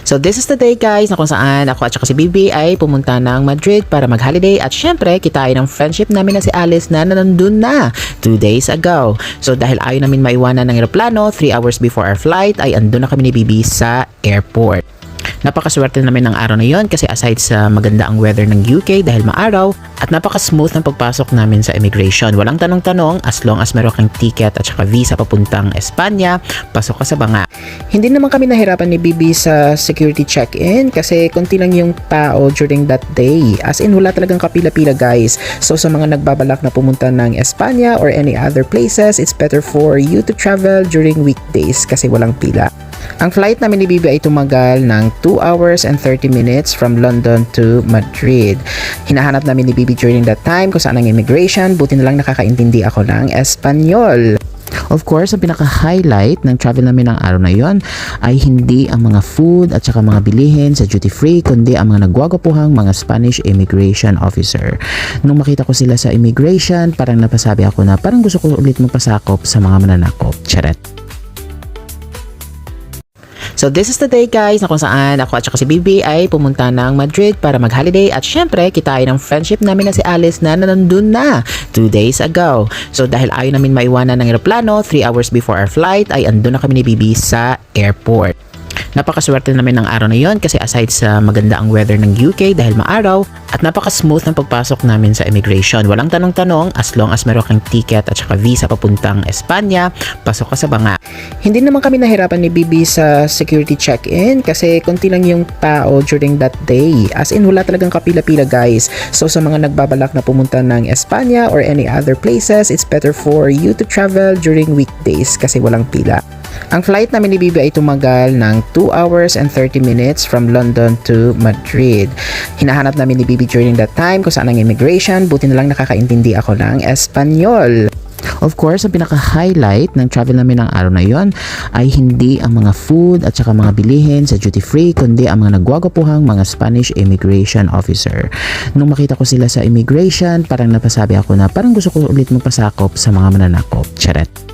So this is the day guys na kung saan ako at saka si Bibi ay pumunta ng Madrid para mag-holiday at syempre kitain ng friendship namin na si Alice na nandun na 2 days ago. So dahil ayaw namin maiwanan ng eroplano, 3 hours before our flight ay andun na kami ni Bibi sa airport. Napakaswerte namin ng araw na yon kasi aside sa maganda ang weather ng UK dahil maaraw at napaka-smooth ng pagpasok namin sa immigration. Walang tanong-tanong as long as meron kang ticket at saka visa papuntang Espanya, pasok ka sa banga. Hindi naman kami nahirapan ni Bibi sa security check-in kasi konti lang yung tao during that day. As in wala talagang kapila-pila guys. So sa mga nagbabalak na pumunta ng Espanya or any other places, it's better for you to travel during weekdays kasi walang pila. Ang flight namin ni Bibi ay tumagal ng 2 hours and 30 minutes from London to Madrid. Hinahanap namin ni Bibi during that time kung saan ang immigration, buti na lang nakakaintindi ako ng Espanyol. Of course, ang pinaka-highlight ng travel namin ng araw na yon ay hindi ang mga food at saka mga bilihin sa duty free, kundi ang mga nagwagapuhang mga Spanish immigration officer. Nung makita ko sila sa immigration, parang napasabi ako na parang gusto ko ulit magpasakop sa mga mananakop. Charet. So this is the day guys na kung saan ako at saka si Bibi ay pumunta ng Madrid para mag-holiday at syempre kitain ng friendship namin na si Alice na nandun na 2 days ago. So dahil ayaw namin maiwanan ng eroplano, 3 hours before our flight ay andun na kami ni Bibi sa airport. Napakaswerte namin ng araw na yon kasi aside sa maganda ang weather ng UK dahil maaraw at napaka-smooth ng pagpasok namin sa immigration. Walang tanong-tanong as long as meron kang ticket at saka visa papuntang Espanya, pasok ka sa banga. Hindi naman kami nahirapan ni Bibi sa security check-in kasi konti lang yung tao during that day. As in wala talagang kapila-pila guys. So sa mga nagbabalak na pumunta ng Espanya or any other places, it's better for you to travel during weekdays kasi walang pila. Ang flight namin ni Bibi ay tumagal ng 2 hours and 30 minutes from London to Madrid. Hinahanap namin ni Bibi during that time kung saan ang immigration, buti na lang nakakaintindi ako ng Espanyol. Of course, ang pinaka-highlight ng travel namin ng araw na yon ay hindi ang mga food at saka mga bilihin sa duty free, kundi ang mga nagwagapuhang mga Spanish immigration officer. Nung makita ko sila sa immigration, parang napasabi ako na parang gusto ko ulit magpasakop sa mga mananakop. Charet.